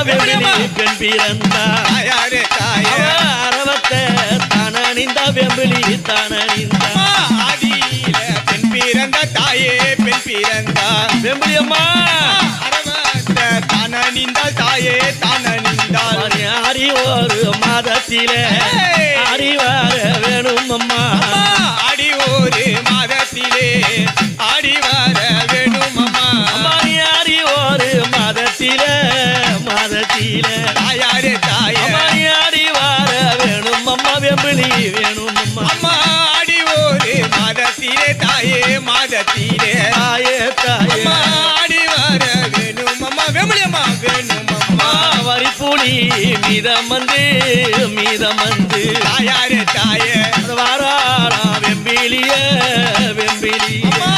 வெம்பிலி பெண் பிறந்தா அரவத்தை தானணிந்த வெம்பிலி தானணிந்தா ஆதியில பெண் பிறந்த தாயே பெண் பிறந்தா வெம்பிலியம்மா அரவத்தை தானணிந்தாள் தாயே தானணிந்தாள் ஆடி ஒரு மாதத்திலே ஆடிவார வேணும் அம்மா ஆடி ஒரு மாதத்திலே ஆடி வர வேணும் அம்மா ஆடி ஒரு மாதத்திலே தாயாரே தாயே ஆடி வார வேணும் அம்மா வெம்பிலி வேணும் அம்மா அம்மா ஆடி ஒரு மாதத்திலே தாயே மாதத்திலே தாயே தாயே அம்மா ஆடி வர வேணும் அம்மா வெம்பிலி அம்மா வேணும் அம்மா வரிப்புலி மீதம் வந்து தாயாரே தாயே வாராடா வெம்பிலிய வெம்பிலி அம்மா